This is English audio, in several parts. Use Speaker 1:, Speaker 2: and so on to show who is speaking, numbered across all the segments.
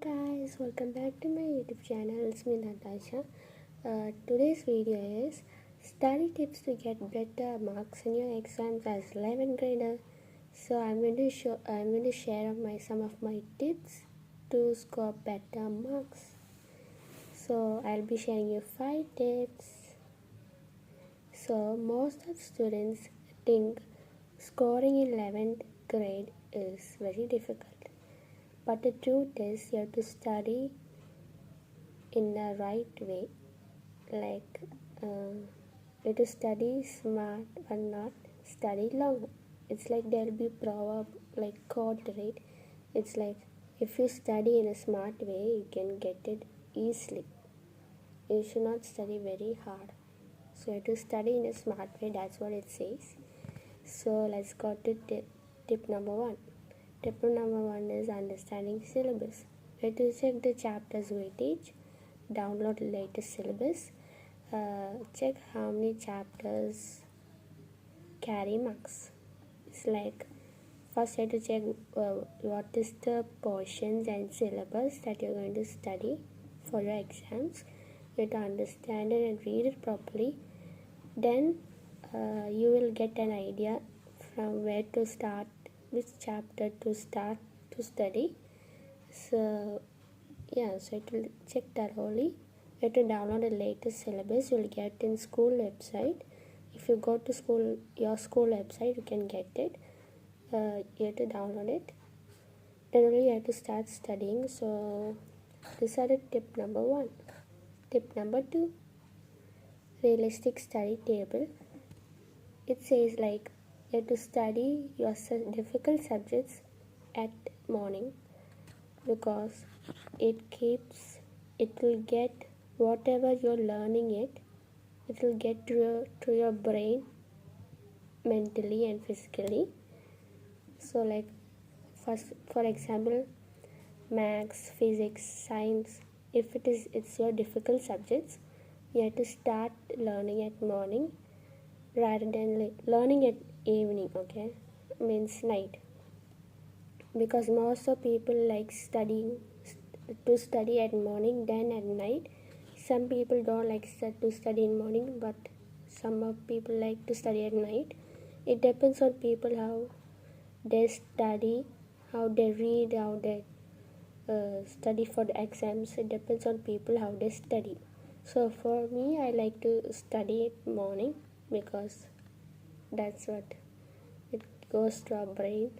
Speaker 1: Guys, welcome back to my YouTube channel. It's me Natasha. Today's video is study tips to get better marks in your exams as 11th grader. So I'm going to share some of my tips to score better marks. So I'll be sharing you 5 tips. So most of students think scoring in 11th grade is very difficult. But the truth is, you have to study in the right way. Like, you have to study smart but not study long. It's like there'll be proverb, like quote, right? It's like if you study in a smart way, you can get it easily. You should not study very hard. So you have to study in a smart way. That's what it says. So let's go to tip number 1. Tip number 1 is understanding syllabus. You have to check the chapter's weightage, download the latest syllabus, check how many chapters carry marks. It's like first you have to check what is the portions and syllabus that you're going to study for your exams. You have to understand it and read it properly. Then you will get an idea from where to start, which chapter to start to study. So so it will check that only. You have to download the latest syllabus. You will get in school website. If you go to your school website, you can get it. You have to download it. Then only you have to start studying. So this is the tip number 1. Tip number 2, realistic study table. It says like you have to study your difficult subjects at morning, because it will get whatever you're learning, it will get to your brain mentally and physically. So like for example, maths, physics, science, if it's your difficult subjects, you have to start learning at morning rather than learning at evening, okay? Means night. Because most of people like to study at morning than at night. Some people don't like to study in morning, but some of people like to study at night. It depends on people how they study, how they read, how they study for the exams. It depends on people how they study. So for me, I like to study at morning because that's what it goes to our brain.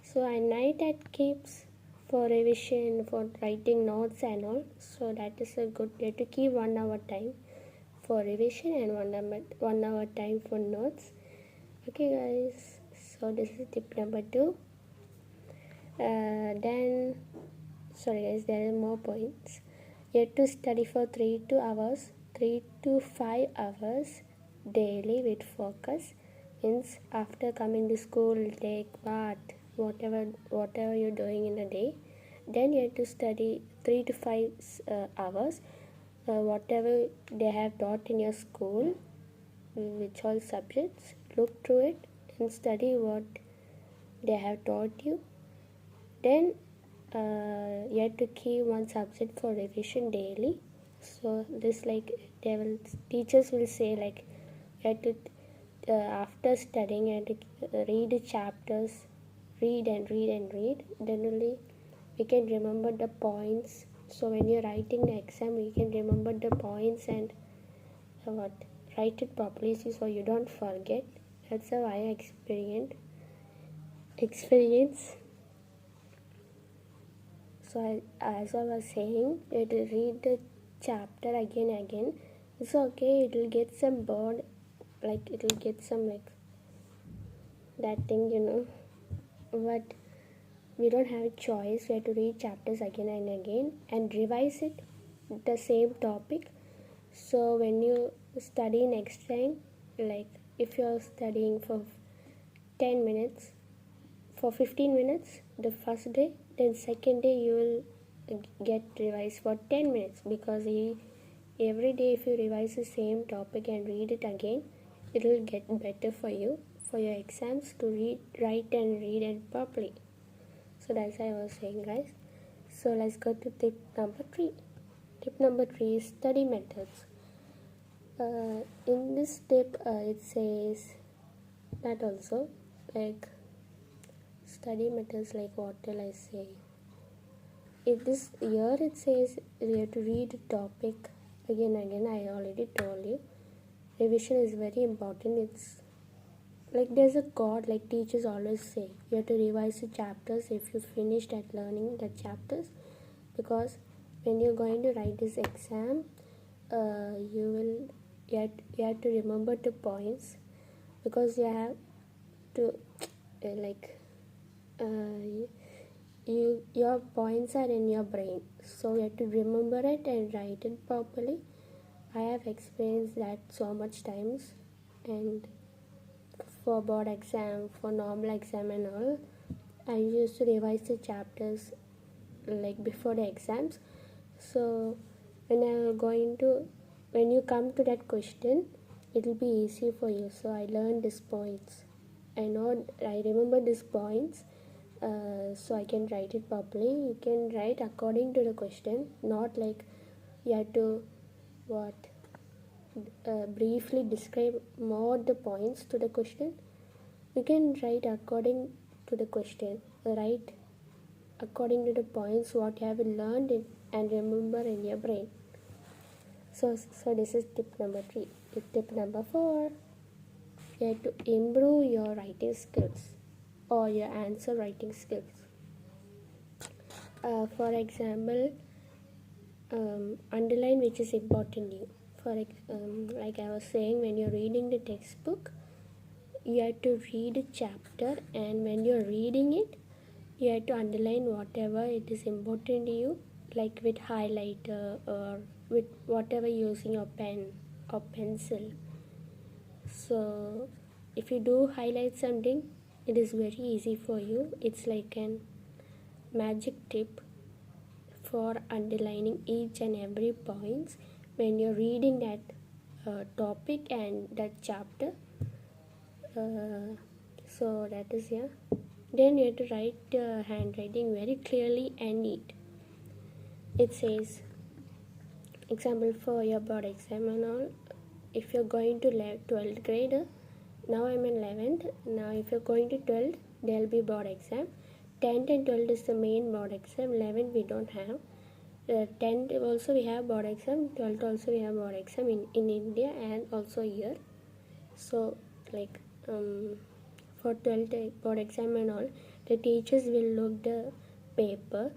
Speaker 1: So at night it keeps for revision, for writing notes and all. So that is a good way to keep 1 hour time for revision and 1 hour time for notes. Okay guys, so this is tip number 2. Then sorry guys, there are more points. You have to study for 3 to 5 hours daily with focus. Means after coming to school, take bath, whatever you're doing in a day, then you have to study 3 to 5 hours, whatever they have taught in your school, which all subjects. Look through it and study what they have taught you. Then you have to keep one subject for revision daily. So this like teachers will say like you have to after studying and read the chapters, read and read and read. Then only we can remember the points. So when you're writing the exam, you can remember the points and write it properly so you don't forget. That's how I experience. So as I was saying, you have to read the chapter again and again. It's okay, it will get some bored, like it will get some like that thing, but we don't have a choice. We have to read chapters again and again and revise it, the same topic. So when you study next time, like if you're studying for 10 minutes, for 15 minutes the first day, then second day you will get revised for 10 minutes, because every day if you revise the same topic and read it again, it will get better for you for your exams to write and read it properly. So that's what I was saying guys. So let's go to tip number 3. Tip number 3 is study methods. In this tip, it says that also, like, study methods, like what will I say? If this year it says you have to read a topic again and again. I already told you, revision is very important. It's like there's a quote, like teachers always say, you have to revise the chapters if you finished at learning the chapters, because when you're going to write this exam, you have to remember the points, because you have to your points are in your brain, so you have to remember it and write it properly. I have experienced that so much times, and for board exam, for normal exam and all, I used to revise the chapters like before the exams. So when you come to that question, it will be easy for you. So I learned these points. I remember these points, so I can write it properly. You can write according to the question, not like you have to briefly describe more the points to the question. You can write according to the question. Write according to the points what you have learned and remember in your brain. So this is tip number 3. Tip number 4, you have to improve your writing skills or your answer writing skills. For example, underline which is important to you. Like I was saying, when you're reading the textbook, you have to read a chapter, and when you're reading it, you have to underline whatever it is important to you, like with highlighter or with whatever using your pen or pencil. So if you do highlight something, it is very easy for you. It's like an magic tip for underlining each and every points when you're reading that topic and that chapter. So that is here. Then you have to write handwriting very clearly and neat. It says, example for your board exam and all, if you're going to 12th grade, now I'm in 11th. Now if you're going to 12th, there'll be board exam. 10th and 12th is the main board exam. 11th we don't have. 10th also we have board exam. 12th also we have board exam in India and also here. So like for 12th board exam and all, the teachers will look the paper.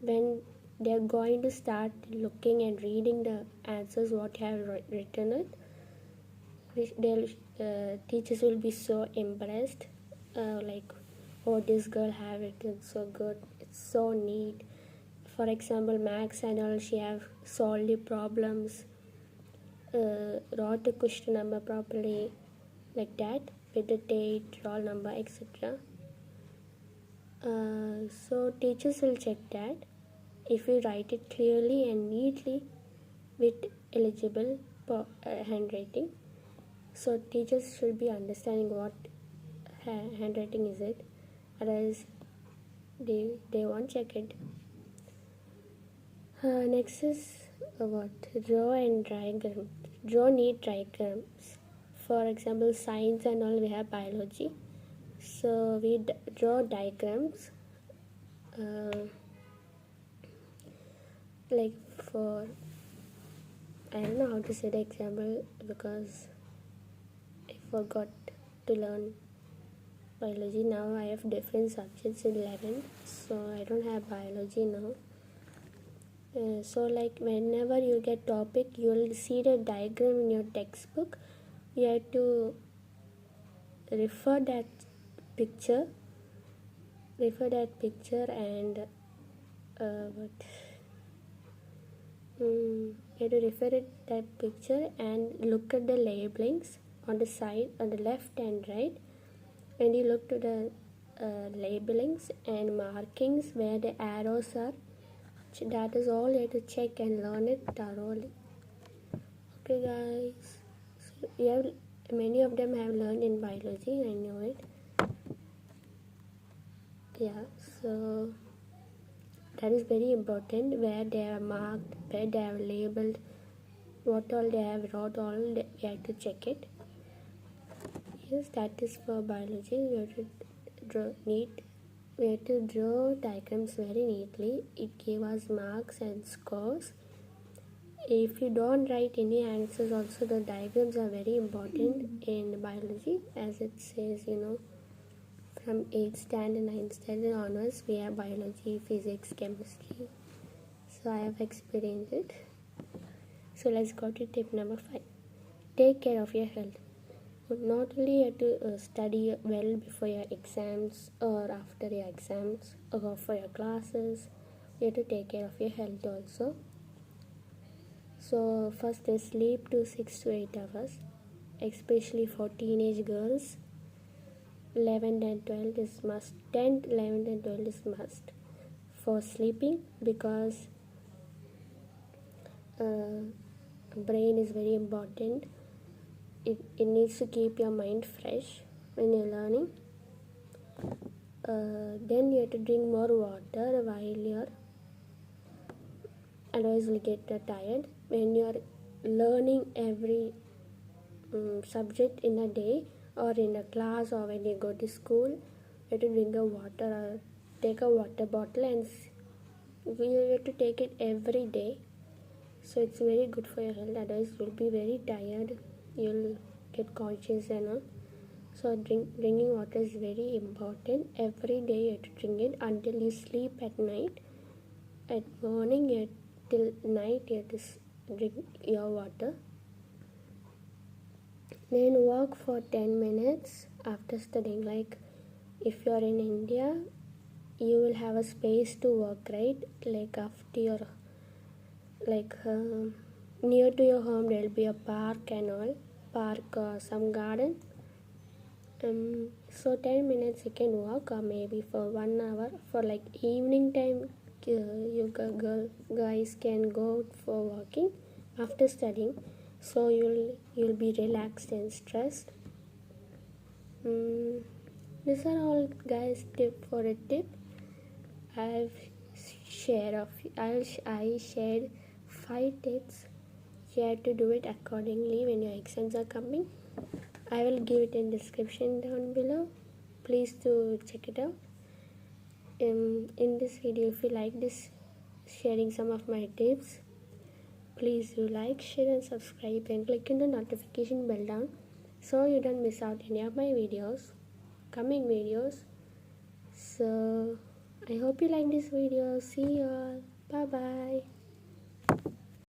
Speaker 1: When they're going to start looking and reading the answers what you have written it, teachers will be so impressed, like, oh, this girl have written so good, it's so neat. For example, max and all, she have solved the problems, wrote the question number properly, like that, with the date, roll number, etc. So teachers will check that if you write it clearly and neatly with eligible handwriting. So teachers should be understanding what handwriting is it, otherwise they won't check it. Next is draw neat diagrams. For example, science and all, we have biology, so we draw diagrams, like for, I don't know how to say the example because I forgot to learn biology. Now I have different subjects in 11th, so I don't have biology now. So like whenever you get topic, you will see the diagram in your textbook. You have to refer that picture and you have to refer that picture and look at the labelings on the side, on the left and right. When you look to the labelings and markings where the arrows are, that is all you have to check and learn it thoroughly. Okay guys, so many of them have learned in biology, I know it. Yeah, so that is very important, where they are marked, where they have labeled, what all they have wrote, all we have to check it. Yes, that is for biology. We have to draw diagrams very neatly. It gives us marks and scores. If you don't write any answers, also the diagrams are very important in biology, as it says, from 8th standard, 9th standard onwards, we have biology, physics, chemistry. So I have experienced it. So let's go to tip number 5. Take care of your health. Not only you have to study well before your exams or after your exams or for your classes, you have to take care of your health also. So first is sleep to 6 to 8 hours, especially for teenage girls. 11th and 12th is must. 10th, 11th and 12th is must for sleeping, because brain is very important. It needs to keep your mind fresh when you're learning. Then you have to drink more water while you're, otherwise you'll get tired. When you're learning every subject in a day or in a class, or when you go to school, you have to drink a water or take a water bottle, and you have to take it every day. So it's very good for your health, otherwise you'll be very tired, you'll get conscious and all. So drinking water is very important. Every day you have to drink it until you sleep at night. At morning till night you have to drink your water. Then walk for 10 minutes after studying. Like if you are in India, you will have a space to walk, right? Like after your, near to your home there will be a park and all, park or some garden. So 10 minutes you can walk, or maybe for 1 hour. For like evening time, you guys can go for walking after studying, so you'll be relaxed and stressed. These are all, guys, tip for a tip. I shared 5 tips. You have to do it accordingly when your exams are coming. I will give it in description down below. Please do check it out. In this video, if you like this, sharing some of my tips, please do like, share and subscribe, and click on the notification bell down so you don't miss out any of my coming videos. So I hope you like this video. See you all. Bye bye.